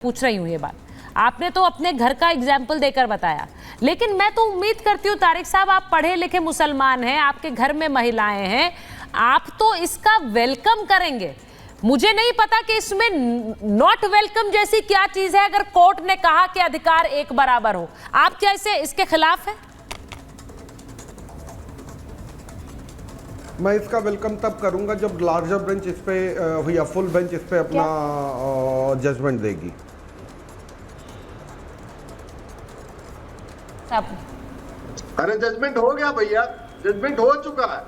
पूछ रही हूँ ये बात, आपने तो अपने घर का एग्जाम्पल देकर बताया, लेकिन मैं तो उम्मीद करती हूँ तारिक साहब आप पढ़े लिखे मुसलमान हैं, आपके घर में महिलाएं हैं, आप तो इसका वेलकम करेंगे। मुझे नहीं पता कि इसमें नॉट वेलकम जैसी क्या चीज है। अगर कोर्ट ने कहा कि अधिकार एक बराबर हो, आप क्या इसके खिलाफ हैं? मैं इसका वेलकम तब करूंगा जब लार्जर बेंच इस पे या फुल बेंच इस पे अपना जजमेंट देगी। अरे जजमेंट हो गया भैया, जजमेंट हो चुका है।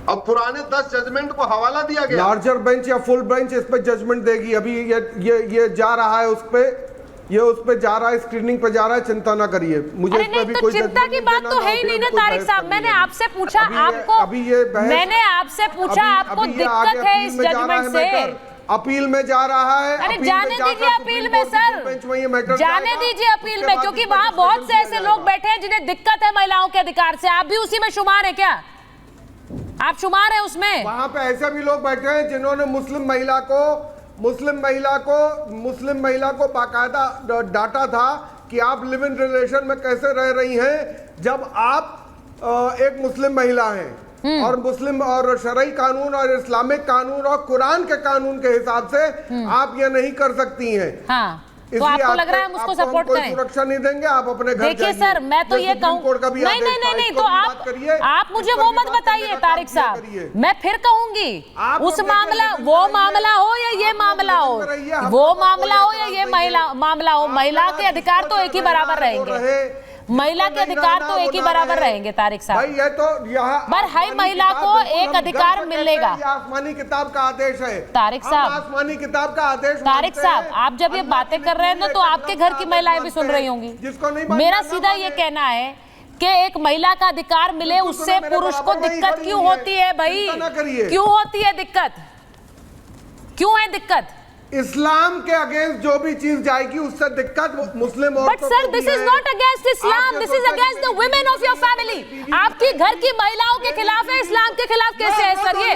अब पुराने 10 जजमेंट को हवाला दिया गया। लार्जर बेंच या फुल बेंच इस पे जजमेंट देगी। अभी ये जा रहा है उस पे, ये उस पे जा रहा है, स्क्रीनिंग पे जा रहा है, चिंता ना करिए। मुझे इस पे भी कोई चिंता की बात तो है ही नहीं ना तारिक साहब। मैंने आपसे पूछा आपको, मैंने आपसे पूछा आपको दिक्कत है इस जजमेंट से? अपील में जा रहा है। अरे जाने दीजिए अपील में सर, जाने दीजिए अपील में, क्योंकि वहां बहुत से ऐसे लोग बैठे हैं जिन्हें दिक्कत है महिलाओं के अधिकार से। आप भी उसी में शुमार है क्या? आप शुमार है उसमें? वहां पे ऐसे भी लोग बैठे हैं जिन्होंने मुस्लिम महिला को बाकायदा डांटा था कि आप लिव इन रिलेशन में कैसे रह रही हैं जब आप एक मुस्लिम महिला हैं, और मुस्लिम और शरई कानून और इस्लामिक कानून और कुरान के कानून के हिसाब से आप ये नहीं कर सकती हैं। हाँ, तो आपको लग रहा है हम उसको सपोर्ट करें? सुरक्षा नहीं देंगे, आप अपने घर देखिए सर, मैं तो ये कहूँ, नहीं तो आप मुझे वो मत बताइए तारिक साहब, मैं फिर कहूंगी उस मामला, वो मामला हो या ये मामला हो, वो मामला हो या ये मामला हो, महिला के अधिकार तो एक ही बराबर रहेंगे। महिला के अधिकार तो एक ही बराबर रहेंगे तारिक साहब। भाई ये तो यहाँ पर हर महिला को एक अधिकार मिलेगा। आसमानी किताब का आदेश है तारिक साहब, आसमानी किताब का आदेश। तारिक साहब, आप जब ये बातें कर रहे हैं ना, तो आपके घर की महिलाएं भी सुन रही होंगी। मेरा सीधा ये कहना है कि एक महिला का अधिकार मिले, उससे पुरुष को दिक्कत क्यों होती है भाई? क्यों होती है दिक्कत? क्यों है दिक्कत? इस्लाम के अगेंस्ट जो भी चीज जाएगी उससे दिक्कत मुस्लिम औरतों को। But sir, this is not against Islam, this is against the women of your family. आपकी घर की महिलाओं के खिलाफ है, इस्लाम के खिलाफ कैसे है सर? ये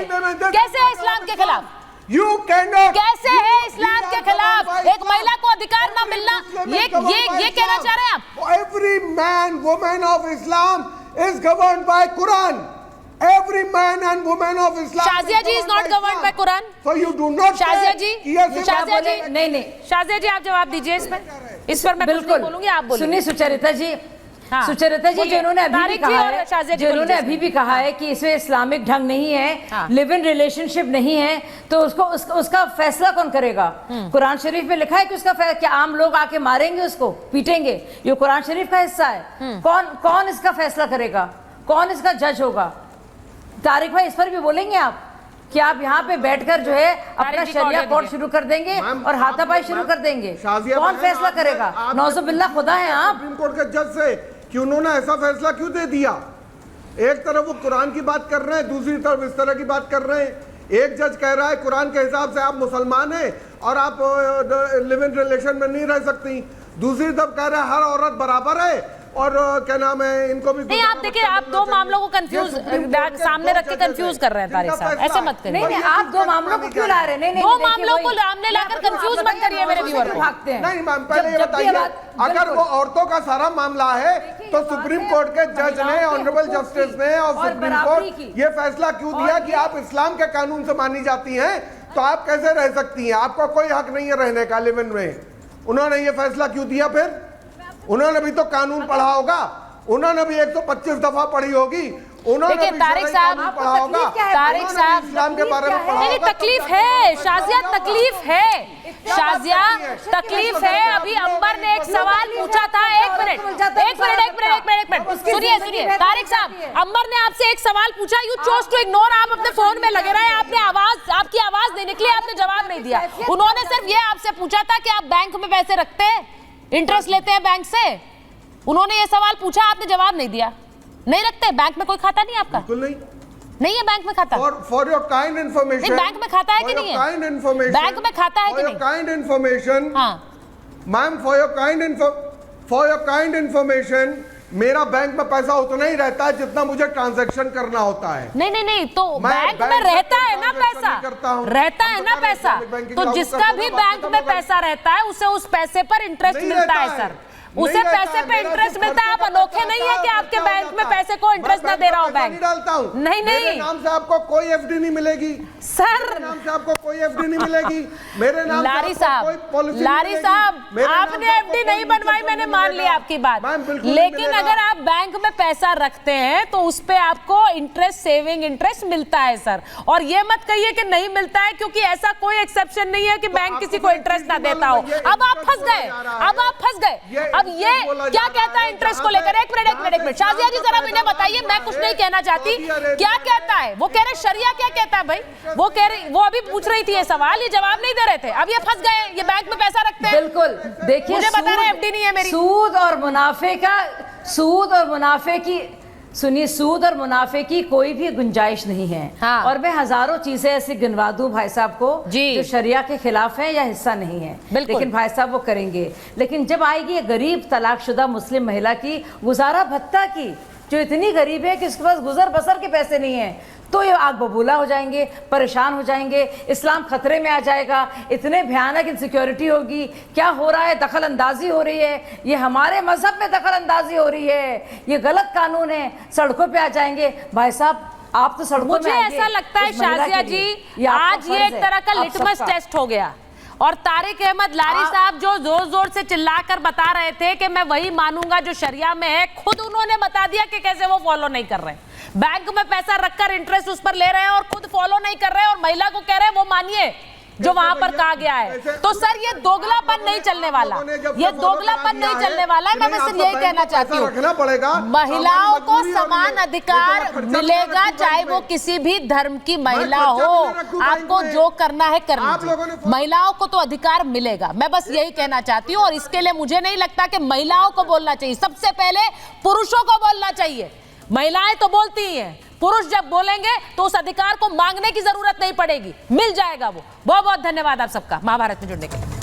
कैसे है इस्लाम के खिलाफ? You cannot, कैसे है इस्लाम के खिलाफ एक महिला को अधिकार ना मिलना? ये कहना चाह रहे हैं आप? Every man, woman of Islam is governed by Quran. Every man and woman of Islam. Shazia ji is not governed by Quran. So you do not. Shazia जी, शाजिया जी, नहीं, शाजिया जी आप जवाब दीजिए इस पर मैं कुछ नहीं बोलूंगी, आप बोलिए। सुनिए सुचरिता जी, हाँ, सुचरिता जी, जिन्होंने अभी भी कहा है कि इसमें इस्लामिक ढंग नहीं है, हाँ, लिव इन रिलेशनशिप नहीं है, तो उसका फैसला कौन करेगा? कुरान शरीफ में लिखा है कि उसका क्या आम लोग आके मारेंगे, उसको पीटेंगे? ये कुरान शरीफ का हिस्सा है। कौन इसका फैसला करेगा? कौन इसका जज होगा? तारिक भाई, इस पर भी बोलेंगे आप कि आप यहाँ पे बैठकर जो है अपना शरिया कोर्ट शुरू कर देंगे और हाथापाई शुरू कर देंगे? कौन फैसला करेगा? नौजुबिल्ला खुदा है आप सुप्रीम कोर्ट के जज से कि उन्होंने ऐसा फैसला क्यों दे दिया? एक तरफ वो कुरान की बात कर रहे हैं, दूसरी तरफ इस तरह की बात कर रहे हैं। एक जज कह रहा है कुरान के हिसाब से आप मुसलमान हैं और आप लिव इन रिलेशन में नहीं रह सकती, दूसरी तरफ कह रहे हैं हर औरत बराबर है और क्या नाम है, इनको भी नहीं। आप देखिए, आप दो मामलों को कंफ्यूज सामने रख के कंफ्यूज कर रहे हैं तारिक साहब, ऐसे मत करिए। नहीं, आप दो मामलों को क्यों ला रहे हैं? नहीं, दो मामलों को सामने लाकर कंफ्यूज मत करिए मेरे व्यूअर को। भागते हैं। नहीं मैम, पहले ये बताइए, अगर वो औरतों का सारा मामला है तो सुप्रीम कोर्ट के जज ने, ऑनरेबल जस्टिस ने और सुप्रीम कोर्ट ये फैसला क्यों दिया कि आप इस्लाम के कानून से मानी जाती हैं तो आप कैसे रह सकती हैं, आपका कोई हक नहीं है रहने का लिव इन में? उन्होंने ये फैसला क्यों दिया? फिर उन्होंने भी तो कानून पढ़ा होगा, उन्होंने भी 125 दफा पढ़ी होगी, उन्होंने भी तारिक साहब पढ़ा होगा, तारिक साहब इस्लाम के बारे में पढ़ा होगा। तकलीफ है शाजिया, तकलीफ है शाजिया, तकलीफ है। अभी अंबर ने एक सवाल पूछा था, एक मिनट सुनिए तारिक साहब, अंबर ने आपसे एक सवाल पूछा, यू चोज टू इग्नोर, आप अपने फोन में लगे रहे, आपकी आवाज नहीं निकली, आपने जवाब नहीं दिया। उन्होंने सिर्फ ये आपसे पूछा था कि आप बैंक में पैसे रखते हैं, इंटरेस्ट लेते हैं बैंक से, उन्होंने ये सवाल पूछा, आपने जवाब नहीं दिया। नहीं रखते बैंक में कोई खाता नहीं आपका? बिल्कुल नहीं है बैंक में खाता। For your kind information, bank में खाता है कि नहीं है? बैंक में खाता है कि नहीं? kind information, हाँ ma'am, for your kind information, मेरा बैंक में पैसा उतना ही रहता है जितना मुझे ट्रांजैक्शन करना होता है। नहीं नहीं नहीं, तो मैं बैंक में रहता है ना पैसा, रहता है ना पैसा, तो जिसका भी बैंक में पैसा रहता है उसे उस पैसे पर इंटरेस्ट मिलता है सर, उसे पैसे पे इंटरेस्ट मिलता है। आप अनोखे नहीं है कि आपके बैंक में पैसे को इंटरेस्ट ना दे रहा हो बैंक। डालता हूँ नहीं नहीं, मेरे नाम से आपको कोई एफडी नहीं मिलेगी सर, मेरे नाम से आपको कोई एफडी नहीं मिलेगी, मेरे नाम लारी से आपको कोई पॉलिसी लारी साहब आपने एफडी नहीं बनवाई, मैंने मान लिया आपकी बात, लेकिन अगर आप बैंक में पैसा रखते हैं तो उस पे आपको इंटरेस्ट, सेविंग इंटरेस्ट मिलता है सर। और ये मत कहिए कि नहीं मिलता है, क्योंकि ऐसा कोई एक्सेप्शन नहीं है कि बैंक किसी को इंटरेस्ट ना देता हो। अब आप फंस गए, अब आप फंस गए। अब ये क्या कहता है इंटरेस्ट को लेकर? एक मिनट शाजिया जी जरा इन्हें बताइए, मैं कुछ नहीं कहना चाहती, क्या कहता है वो? कह रहे शरिया क्या कहता है भाई? वो कह रही, वो अभी पूछ रही थी ये सवाल, ये जवाब नहीं दे रहे थे। अब ये फंस गए, ये बैंक में पैसा रखते हैं। बिल्कुल, देखिए मुझे बता रहे एफडी नहीं है मेरी। सूद और मुनाफे की सुनिए, सूद और मुनाफे की कोई भी गुंजाइश नहीं है। हाँ। और मैं हजारों चीजें ऐसी गिनवा दूं भाई साहब को जो शरिया के खिलाफ है या हिस्सा नहीं है, लेकिन भाई साहब वो करेंगे। लेकिन जब आएगी गरीब तलाकशुदा मुस्लिम महिला की गुजारा भत्ता की, जो इतनी गरीब है कि उसके पास गुजर बसर के पैसे नहीं है, तो ये आग बबूला हो जाएंगे, परेशान हो जाएंगे, इस्लाम खतरे में आ जाएगा, इतने भयानक इनसिक्योरिटी होगी। क्या हो रहा है? दखल अंदाजी हो रही है, ये हमारे मजहब में दखल अंदाजी हो रही है, ये गलत कानून है, सड़कों पे आ जाएंगे। भाई साहब आप तो सड़कों मुझे ऐसा लगता है शाजिया जी, आज ये एक तरह का लिटमस टेस्ट हो गया। और तारिक अहमद लारी साहब जो जोर जोर से चिल्लाकर बता रहे थे कि मैं वही मानूंगा जो शरिया में है, खुद उन्होंने बता दिया कि कैसे वो फॉलो नहीं कर रहे। बैंक में पैसा रखकर इंटरेस्ट उस पर ले रहे हैं और खुद फॉलो नहीं कर रहे हैं, और महिला को कह रहे हैं वो मानिए जो वहां पर कहा गया है। तो सर ये दोगलापन नहीं चलने वाला, ये दोगलापन नहीं चलने वाला है। मैं बस यही कहना चाहती हूँ, महिलाओं को समान अधिकार मिलेगा, चाहे वो किसी भी धर्म की महिला हो। आपको जो करना है कर लीजिए, महिलाओं को तो अधिकार मिलेगा। मैं बस यही कहना चाहती हूँ, और इसके लिए मुझे नहीं लगता कि महिलाओं को बोलना चाहिए, सबसे पहले पुरुषों को बोलना चाहिए। महिलाएं तो बोलती ही हैं, पुरुष जब बोलेंगे तो उस अधिकार को मांगने की जरूरत नहीं पड़ेगी, मिल जाएगा वो। बहुत बहुत धन्यवाद आप सबका महाभारत में जुड़ने के लिए।